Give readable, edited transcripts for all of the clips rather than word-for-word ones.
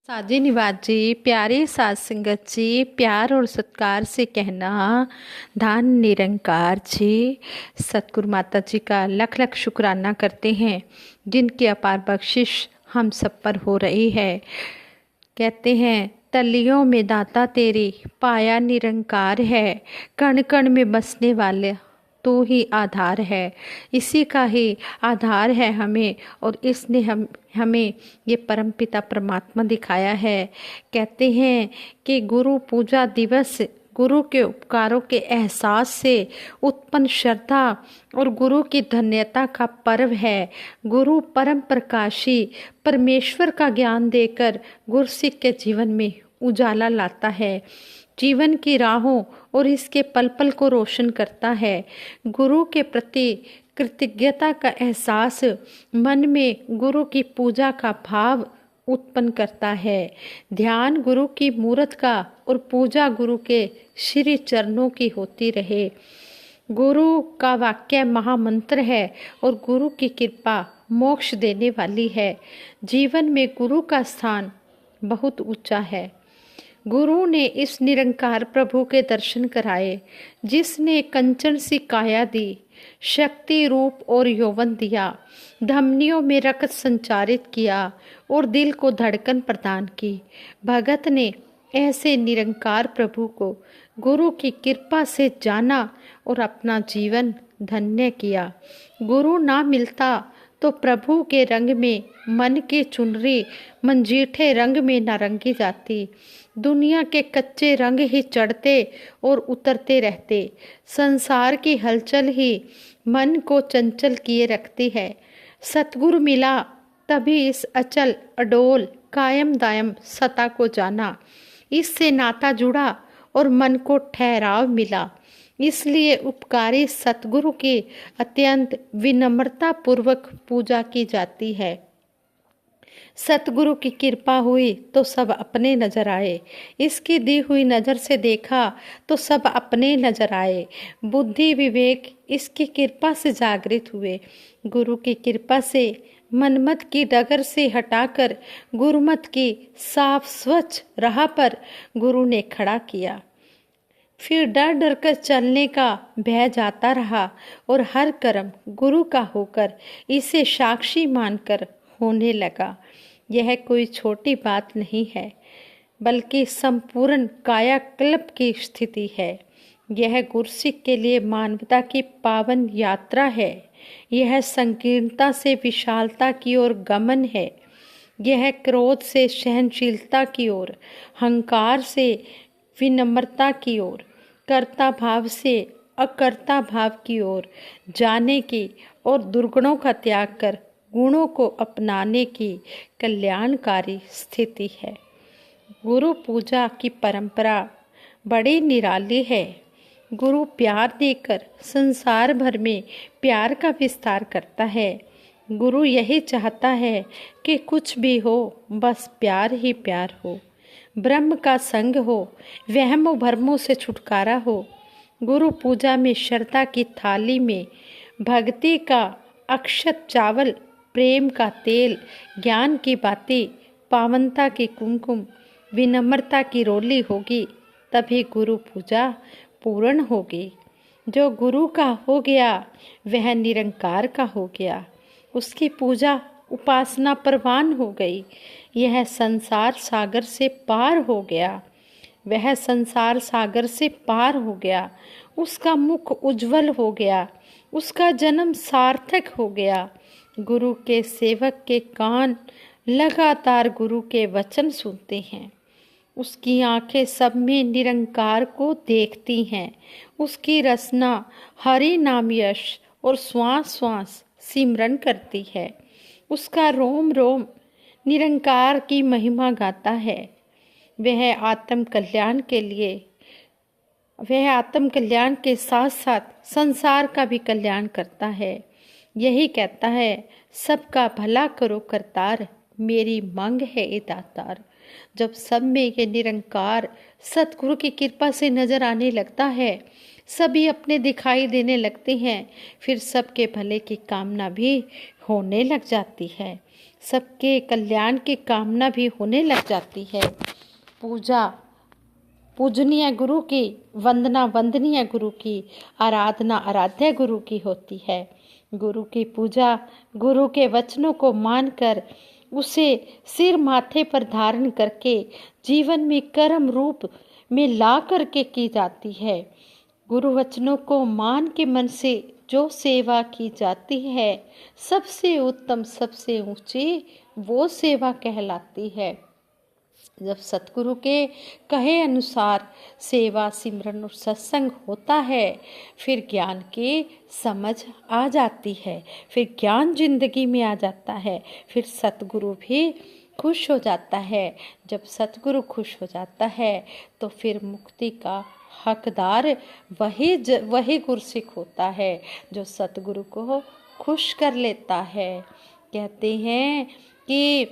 साजी निवाज जी, प्यारे साथ संगत जी, प्यार और सत्कार से कहना धन निरंकार जी। सतगुरु माता जी का लख लख शुक्राना करते हैं जिनकी अपार बख्शिश हम सब पर हो रही है। कहते हैं तलियों में दाता तेरी पाया निरंकार है, कण कण में बसने वाले तू ही आधार है। इसी का ही आधार है हमें, और इसने हमें ये परमपिता परमात्मा दिखाया है। कहते हैं कि गुरु पूजा दिवस गुरु के उपकारों के एहसास से उत्पन्न श्रद्धा और गुरु की धन्यता का पर्व है। गुरु परम प्रकाशी परमेश्वर का ज्ञान देकर गुरसिक के जीवन में उजाला लाता है, जीवन की राहों और इसके पल पल को रोशन करता है। गुरु के प्रति कृतज्ञता का एहसास मन में गुरु की पूजा का भाव उत्पन्न करता है। ध्यान गुरु की मूरत का और पूजा गुरु के श्री चरणों की होती रहे। गुरु का वाक्य महामंत्र है और गुरु की कृपा मोक्ष देने वाली है। जीवन में गुरु का स्थान बहुत ऊंचा है। गुरु ने इस निरंकार प्रभु के दर्शन कराए, जिसने कंचन सी काया दी, शक्ति रूप और यौवन दिया, धमनियों में रक्त संचारित किया और दिल को धड़कन प्रदान की। भगत ने ऐसे निरंकार प्रभु को गुरु की कृपा से जाना और अपना जीवन धन्य किया। गुरु ना मिलता तो प्रभु के रंग में मन की चुनरी मंजीठे रंग में न रंगी जाती। दुनिया के कच्चे रंग ही चढ़ते और उतरते रहते। संसार की हलचल ही मन को चंचल किए रखती है। सतगुरु मिला तभी इस अचल अडोल कायम दायम सत्ता को जाना। इससे नाता जुड़ा और मन को ठहराव मिला। इसलिए उपकारी सतगुरु की अत्यंत विनम्रता पूर्वक पूजा की जाती है। सतगुरु की कृपा हुई तो सब अपने नजर आए। इसकी दी हुई नजर से देखा तो सब अपने नजर आए। बुद्धि विवेक इसकी कृपा से जागृत हुए। गुरु की कृपा से मनमत की डगर से हटाकर गुरुमत की साफ स्वच्छ राह पर गुरु ने खड़ा किया। फिर डर डर कर चलने का भय जाता रहा और हर कर्म गुरु का होकर इसे साक्षी मानकर होने लगा। यह कोई छोटी बात नहीं है, बल्कि संपूर्ण कायाकल्प की स्थिति है। यह गुरसिक के लिए मानवता की पावन यात्रा है। यह संकीर्णता से विशालता की ओर गमन है। यह क्रोध से सहनशीलता की ओर, अहंकार से विनम्रता की ओर, कर्ता भाव से अकर्ता भाव की ओर जाने की और दुर्गुणों का त्याग कर गुणों को अपनाने की कल्याणकारी स्थिति है। गुरु पूजा की परंपरा बड़ी निराली है। गुरु प्यार देकर संसार भर में प्यार का विस्तार करता है। गुरु यही चाहता है कि कुछ भी हो, बस प्यार ही प्यार हो, ब्रह्म का संग हो, वहमों भरमों से छुटकारा हो। गुरु पूजा में श्रद्धा की थाली में भक्ति का अक्षत चावल, प्रेम का तेल, ज्ञान की बातें, पावनता की कुमकुम, विनम्रता की रोली होगी, तभी गुरु पूजा पूर्ण होगी। जो गुरु का हो गया वह निरंकार का हो गया। उसकी पूजा उपासना परवान हो गई। यह संसार सागर से पार हो गया। वह संसार सागर से पार हो गया। उसका मुख उज्जवल हो गया। उसका जन्म सार्थक हो गया। गुरु के सेवक के कान लगातार गुरु के वचन सुनते हैं। उसकी आंखें सब में निरंकार को देखती हैं। उसकी रसना हरि नाम यश और श्वास श्वास सिमरन करती है। उसका रोम रोम निरंकार की महिमा गाता है। वह आत्म कल्याण के साथ साथ संसार का भी कल्याण करता है। यही कहता है, सबका भला करो करतार, मेरी मांग है ए दातार। जब सब में ये निरंकार सतगुरु की कृपा से नजर आने लगता है, सभी अपने दिखाई देने लगते हैं, फिर सबके भले की कामना भी होने लग जाती है। सबके कल्याण की कामना भी होने लग जाती है। पूजा पूजनीय गुरु की, वंदना वंदनीय गुरु की, आराधना आराध्य गुरु की होती है। गुरु की पूजा गुरु के वचनों को मानकर उसे सिर माथे पर धारण करके जीवन में कर्म रूप में ला करके की जाती है। गुरु वचनों को मान के मन से जो सेवा की जाती है, सबसे उत्तम सबसे ऊंची वो सेवा कहलाती है। जब सतगुरु के कहे अनुसार सेवा सिमरन और सत्संग होता है, फिर ज्ञान की समझ आ जाती है, फिर ज्ञान जिंदगी में आ जाता है, फिर सतगुरु भी खुश हो जाता है। जब सतगुरु खुश हो जाता है तो फिर मुक्ति का हकदार वही गुरसिख होता है जो सतगुरु को खुश कर लेता है। कहते हैं कि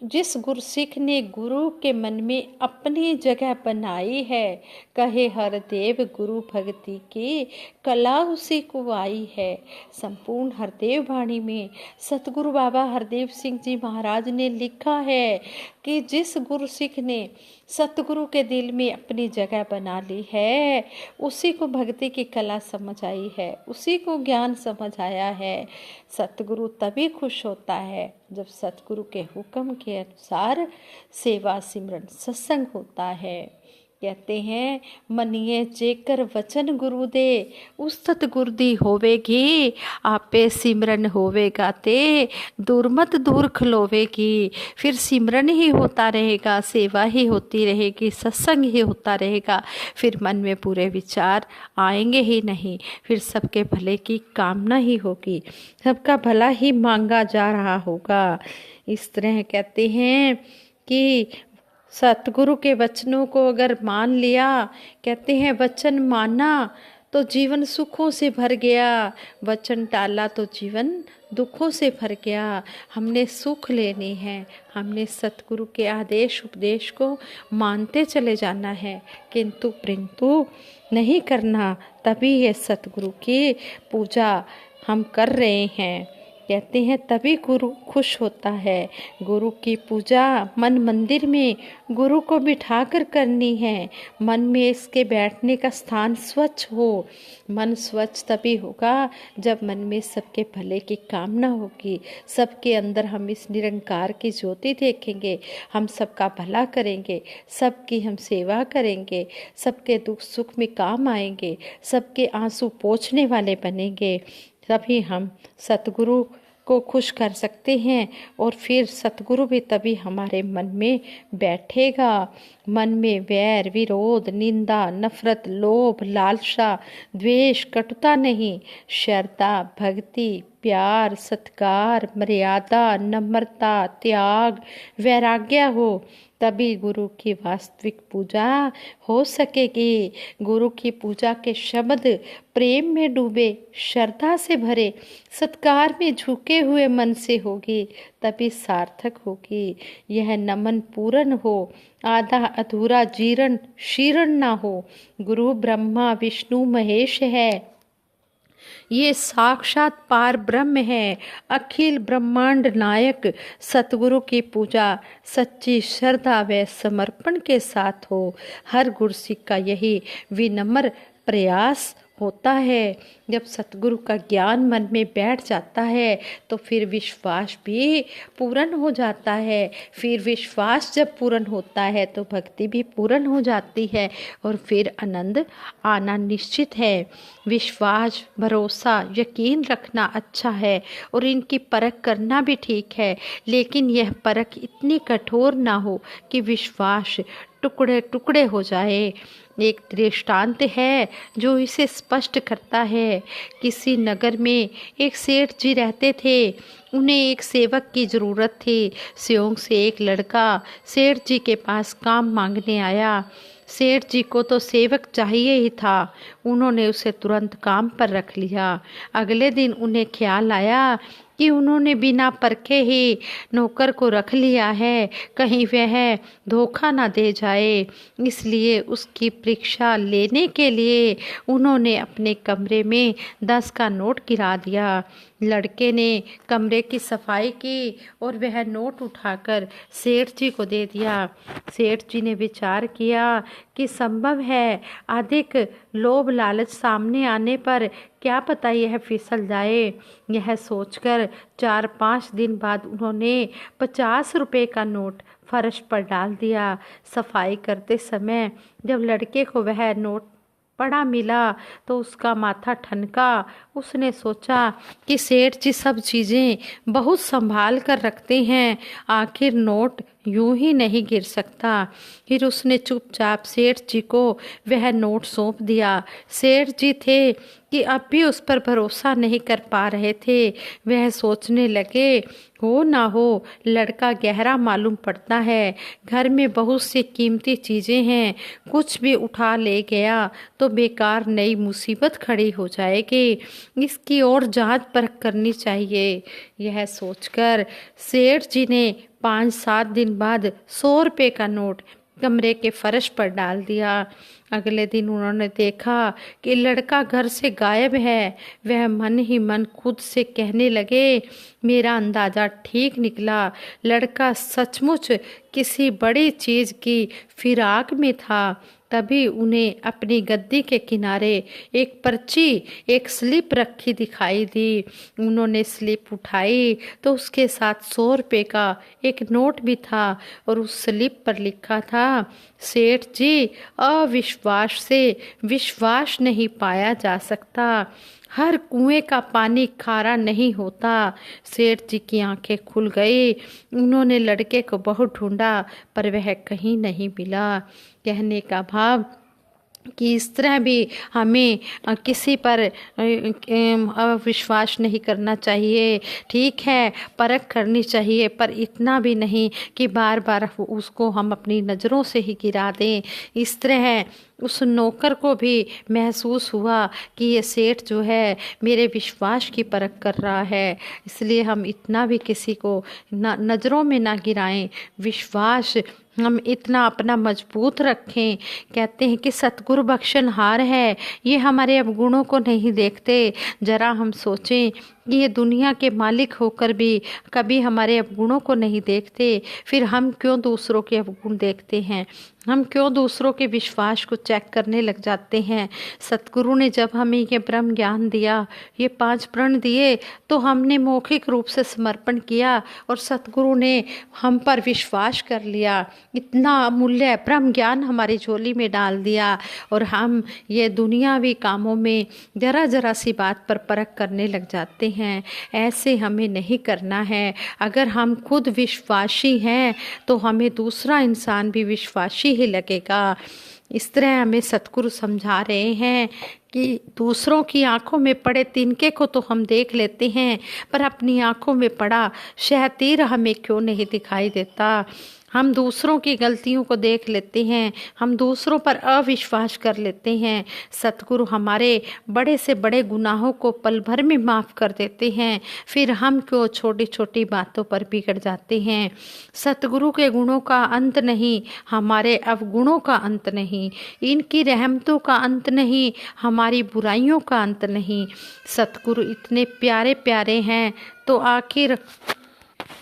जिस गुरसिख ने गुरु के मन में अपनी जगह बनाई है, कहे हरदेव गुरु भक्ति की कला उसी को आई है। संपूर्ण हरदेव वाणी में सतगुरु बाबा हरदेव सिंह जी महाराज ने लिखा है कि जिस गुरसिख ने सतगुरु के दिल में अपनी जगह बना ली है, उसी को भक्ति की कला समझ आई है, उसी को ज्ञान समझ आया है। सतगुरु तभी खुश होता है जब सतगुरु के हुक्म के अनुसार सेवा सिमरन सत्संग होता है। कहते हैं मनिए जेकर वचन गुरु दे, उस सतगुर दी होवेगी, आपे सिमरन होवेगा ते दुर्मत दूर खलोवेगी। फिर सिमरन ही होता रहेगा, सेवा ही होती रहेगी, सत्संग ही होता रहेगा, फिर मन में पूरे विचार आएंगे ही नहीं, फिर सबके भले की कामना ही होगी, सबका भला ही मांगा जा रहा होगा। इस तरह कहते हैं कि सतगुरु के वचनों को अगर मान लिया, कहते हैं वचन माना तो जीवन सुखों से भर गया, वचन टाला तो जीवन दुखों से भर गया। हमने सुख लेनी है, हमने सतगुरु के आदेश उपदेश को मानते चले जाना है, किंतु परंतु नहीं करना, तभी ये सतगुरु की पूजा हम कर रहे हैं। कहते हैं तभी गुरु खुश होता है। गुरु की पूजा मन मंदिर में गुरु को बिठाकर करनी है। मन में इसके बैठने का स्थान स्वच्छ हो। मन स्वच्छ तभी होगा जब मन में सबके भले की कामना होगी, सबके अंदर हम इस निरंकार की ज्योति देखेंगे, हम सबका भला करेंगे, सबकी हम सेवा करेंगे, सबके दुख सुख में काम आएंगे, सबके आंसू पोंछने वाले बनेंगे। तभी हम सतगुरु को खुश कर सकते हैं और फिर सतगुरु भी तभी हमारे मन में बैठेगा। मन में वैर विरोध निंदा नफरत लोभ लालसा द्वेष कटुता नहीं, श्रद्धा भक्ति प्यार सत्कार मर्यादा नम्रता त्याग वैराग्य हो, तभी गुरु की वास्तविक पूजा हो सकेगी। गुरु की पूजा के शब्द प्रेम में डूबे श्रद्धा से भरे सत्कार में झुके हुए मन से होगी, तभी सार्थक होगी। यह नमन पूर्ण हो, आधा अधूरा जीर्ण शीर्ण ना हो। गुरु ब्रह्मा विष्णु महेश है, ये साक्षात पार ब्रह्म है, अखिल ब्रह्मांड नायक। सतगुरु की पूजा सच्ची श्रद्धा व समर्पण के साथ हो। हर गुरसिख का यही विनम्र प्रयास होता है। जब सतगुरु का ज्ञान मन में बैठ जाता है तो फिर विश्वास भी पूर्ण हो जाता है। फिर विश्वास जब पूर्ण होता है तो भक्ति भी पूर्ण हो जाती है और फिर आनंद आना निश्चित है। विश्वास भरोसा यकीन रखना अच्छा है और इनकी परख करना भी ठीक है, लेकिन यह परख इतनी कठोर ना हो कि विश्वास टुकड़े टुकड़े हो जाए। एक दृष्टांत है जो इसे स्पष्ट करता है। किसी नगर में एक सेठ जी रहते थे। उन्हें एक सेवक की ज़रूरत थी। स्यों से एक लड़का सेठ जी के पास काम मांगने आया। सेठ जी को तो सेवक चाहिए ही था। उन्होंने उसे तुरंत काम पर रख लिया। अगले दिन उन्हें ख्याल आया कि उन्होंने बिना परखे ही नौकर को रख लिया है, कहीं वह धोखा ना दे जाए। इसलिए उसकी परीक्षा लेने के लिए उन्होंने अपने कमरे में 10 का नोट गिरा दिया। लड़के ने कमरे की सफाई की और वह नोट उठाकर सेठ जी को दे दिया। सेठ जी ने विचार किया कि संभव है अधिक लोभ लालच सामने आने पर क्या पता यह फिसल जाए। यह सोचकर 4-5 दिन बाद उन्होंने 50 रुपए का नोट फर्श पर डाल दिया। सफाई करते समय जब लड़के को वह नोट पड़ा मिला तो उसका माथा ठनका। उसने सोचा कि सेठ जी सब चीज़ें बहुत संभाल कर रखते हैं, आखिर नोट यूं ही नहीं गिर सकता। फिर उसने चुपचाप सेठ जी को वह नोट सौंप दिया। सेठ जी थे कि अब भी उस पर भरोसा नहीं कर पा रहे थे। वह सोचने लगे, हो ना हो लड़का गहरा मालूम पड़ता है, घर में बहुत सी कीमती चीज़ें हैं, कुछ भी उठा ले गया तो बेकार नई मुसीबत खड़ी हो जाएगी, इसकी और जांच परख करनी चाहिए। यह सोचकर सेठ जी ने 5-7 दिन बाद 100 रुपये का नोट कमरे के फर्श पर डाल दिया। अगले दिन उन्होंने देखा कि लड़का घर से गायब है। वह मन ही मन खुद से कहने लगे, मेरा अंदाज़ा ठीक निकला, लड़का सचमुच किसी बड़ी चीज़ की फिराक में था। तभी उन्हें अपनी गद्दी के किनारे एक पर्ची, एक स्लिप रखी दिखाई दी। उन्होंने स्लिप उठाई तो उसके साथ 100 रुपये का एक नोट भी था और उस स्लिप पर लिखा था, सेठ जी, अविश्वास से विश्वास नहीं पाया जा सकता, हर कुएं का पानी खारा नहीं होता। सेठ जी की आंखें खुल गई। उन्होंने लड़के को बहुत ढूंढा पर वह कहीं नहीं मिला। कहने का भाव कि इस तरह भी हमें किसी पर विश्वास नहीं करना चाहिए। ठीक है, परख करनी चाहिए, पर इतना भी नहीं कि बार बार उसको हम अपनी नज़रों से ही गिरा दें। इस तरह उस नौकर को भी महसूस हुआ कि ये सेठ जो है मेरे विश्वास की परख कर रहा है, इसलिए हम इतना भी किसी को नज़रों में ना गिराएं। विश्वास हम इतना अपना मजबूत रखें। कहते हैं कि सतगुरु बख्शनहार है, ये हमारे अवगुणों को नहीं देखते। जरा हम सोचें कि ये दुनिया के मालिक होकर भी कभी हमारे अवगुणों को नहीं देखते, फिर हम क्यों दूसरों के अवगुण देखते हैं? हम क्यों दूसरों के विश्वास को चेक करने लग जाते हैं? सतगुरु ने जब हमें ये ब्रह्म ज्ञान दिया, ये 5 प्रण दिए, तो हमने मौखिक रूप से समर्पण किया और सतगुरु ने हम पर विश्वास कर लिया। इतना अमूल्य ब्रह्म ज्ञान हमारी झोली में डाल दिया और हम ये दुनियावी कामों में जरा जरा सी बात पर परख करने लग जाते हैं। ऐसे हमें नहीं करना है। अगर हम खुद विश्वासी हैं तो हमें दूसरा इंसान भी विश्वासी ही लगेगा। इस तरह हमें सतगुरु समझा रहे हैं कि दूसरों की आंखों में पड़े तिनके को तो हम देख लेते हैं, पर अपनी आंखों में पड़ा शहतीर हमें क्यों नहीं दिखाई देता? हम दूसरों की गलतियों को देख लेते हैं, हम दूसरों पर अविश्वास कर लेते हैं। सतगुरु हमारे बड़े से बड़े गुनाहों को पल भर में माफ़ कर देते हैं, फिर हम क्यों छोटी छोटी बातों पर बिगड़ जाते हैं? सतगुरु के गुणों का अंत नहीं, हमारे अवगुणों का अंत नहीं, इनकी रहमतों का अंत नहीं, हमारी बुराइयों का अंत नहीं। सतगुरु इतने प्यारे प्यारे हैं तो आखिर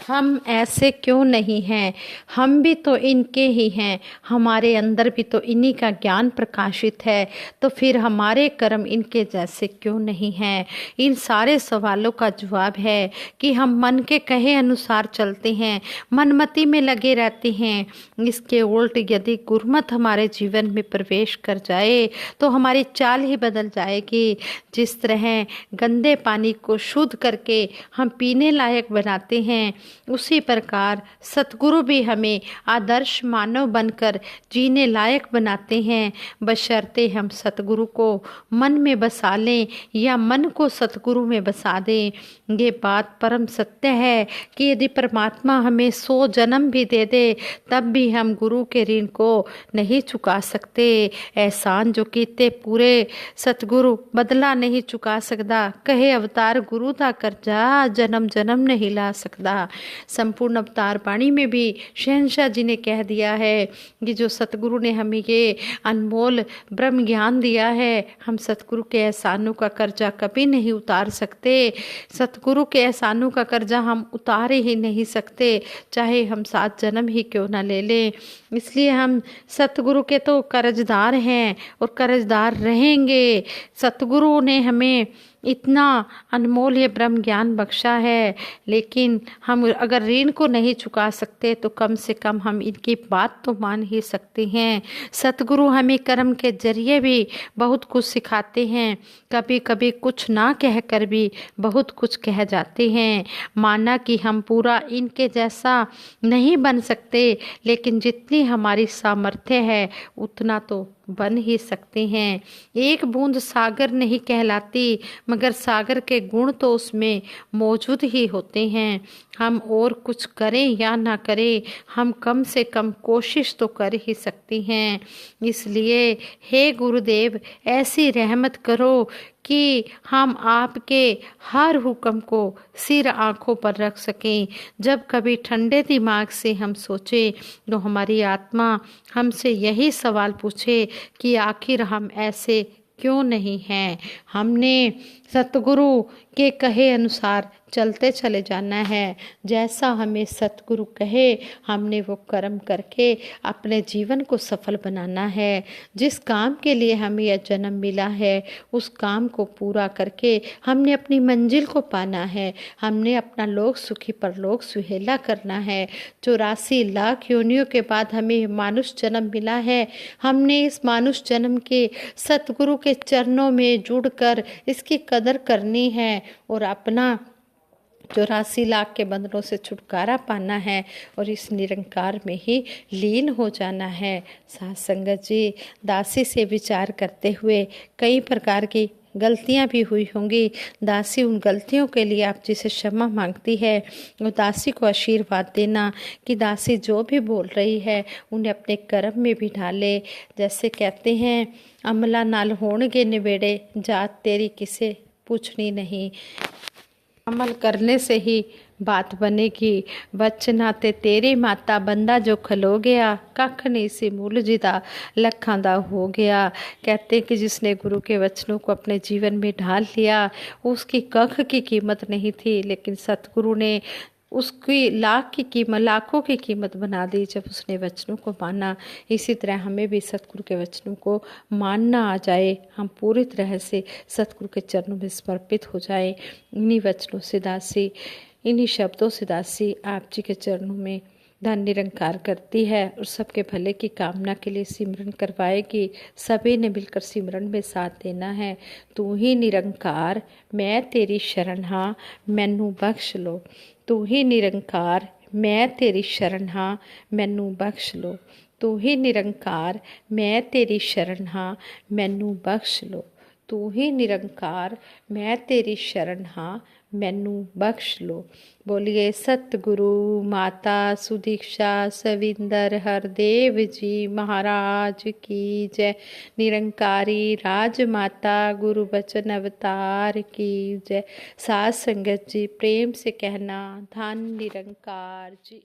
हम ऐसे क्यों नहीं हैं? हम भी तो इनके ही हैं, हमारे अंदर भी तो इन्हीं का ज्ञान प्रकाशित है, तो फिर हमारे कर्म इनके जैसे क्यों नहीं हैं? इन सारे सवालों का जवाब है कि हम मन के कहे अनुसार चलते हैं, मनमति में लगे रहते हैं। इसके उल्ट यदि गुरमत हमारे जीवन में प्रवेश कर जाए तो हमारी चाल ही बदल जाएगी। जिस तरह गंदे पानी को शुद्ध करके हम पीने लायक बनाते हैं, उसी प्रकार सतगुरु भी हमें आदर्श मानव बनकर जीने लायक बनाते हैं, बशर्ते हम सतगुरु को मन में बसा लें या मन को सतगुरु में बसा दें। ये बात परम सत्य है कि यदि परमात्मा हमें 100 जन्म भी दे दे तब भी हम गुरु के ऋण को नहीं चुका सकते। एहसान जो कीते पूरे सतगुरु बदला नहीं चुका सकता, कहे अवतार गुरु दा करजा जन्म जन्म नहीं ला सकता। संपूर्ण अवतार बाणी में भी शहंशाह जी ने कह दिया है कि जो सतगुरु ने हमें ये अनमोल ब्रह्म ज्ञान दिया है, हम सतगुरु के एहसानों का कर्जा कभी नहीं उतार सकते। सतगुरु के एहसानों का कर्जा हम उतार ही नहीं सकते, चाहे हम 7 जन्म ही क्यों ना ले लें। इसलिए हम सतगुरु के तो कर्जदार हैं और कर्जदार रहेंगे। सतगुरु ने हमें इतना अनमोल ये ब्रह्म ज्ञान बख्शा है, लेकिन हम अगर ऋण को नहीं चुका सकते तो कम से कम हम इनकी बात तो मान ही सकते हैं। सतगुरु हमें कर्म के जरिए भी बहुत कुछ सिखाते हैं, कभी कभी कुछ ना कहकर भी बहुत कुछ कह जाते हैं। माना कि हम पूरा इनके जैसा नहीं बन सकते, लेकिन जितनी हमारी सामर्थ्य है उतना तो बन ही सकते हैं। एक बूंद सागर नहीं कहलाती, मगर सागर के गुण तो उसमें मौजूद ही होते हैं। हम और कुछ करें या ना करें, हम कम से कम कोशिश तो कर ही सकते हैं। इसलिए हे गुरुदेव, ऐसी रहमत करो कि हम आपके हर हुक्म को सिर आँखों पर रख सकें। जब कभी ठंडे दिमाग से हम सोचें तो हमारी आत्मा हमसे यही सवाल पूछे कि आखिर हम ऐसे क्यों नहीं हैं। हमने सतगुरु के कहे अनुसार चलते चले जाना है। जैसा हमें सतगुरु कहे हमने वो कर्म करके अपने जीवन को सफल बनाना है। जिस काम के लिए हमें यह जन्म मिला है उस काम को पूरा करके हमने अपनी मंजिल को पाना है। हमने अपना लोक सुखी परलोक सुहेला करना है। 84 लाख योनियों के बाद हमें मानुष जन्म मिला है। हमने इस मानुष जन्म के सतगुरु के चरणों में जुड़कर इसकी कदर करनी है और अपना 84 लाख के बंधनों से छुटकारा पाना है और इस निरंकार में ही लीन हो जाना है। साथ संगत जी, दासी से विचार करते हुए कई प्रकार की गलतियां भी हुई होंगी। दासी उन गलतियों के लिए आप जी से क्षमा मांगती है और दासी को आशीर्वाद देना कि दासी जो भी बोल रही है उन्हें अपने कर्म में भी ढाले। जैसे कहते हैं, अमला नाल होणगे निबेड़े, जात तेरी किसे पूछनी नहीं। अमल करने से ही बात बनेगी। बचना ते तेरी माता, बंदा जो खलो गया कख नहीं सी मूल जिदा लखां दा हो गया। कहते कि जिसने गुरु के वचनों को अपने जीवन में ढाल लिया उसकी कख की कीमत नहीं थी, लेकिन सतगुरु ने उसकी लाखों की कीमत बना दी जब उसने वचनों को माना। इसी तरह हमें भी सतगुरु के वचनों को मानना आ जाए, हम पूरी तरह से सतगुरु के चरणों में समर्पित हो जाए। इन्हीं वचनों से दासी, इन्हीं शब्दों से दासी आप जी के चरणों में धन निरंकार करती है और सबके भले की कामना के लिए सिमरन करवाएगी। सभी ने मिलकर सिमरन में साथ देना है। तू ही निरंकार मैं तेरी शरण हाँ, मैनू बख्श लो। तू ही निरंकार मैं तेरी शरण हाँ, मैनू बख्श लो। तू ही निरंकार मैं तेरी शरण हाँ, मैनू बख्श लो। तू ही निरंकार मैं तेरी शरण हाँ, मैनू बख्श लो। बोलिए सतगुरु माता सुदीक्षा सविंदर हरदेव जी महाराज की जय। निरंकारी राजमाता गुरु बचन अवतार की जय। साथ संगत जी प्रेम से कहना धन निरंकार जी।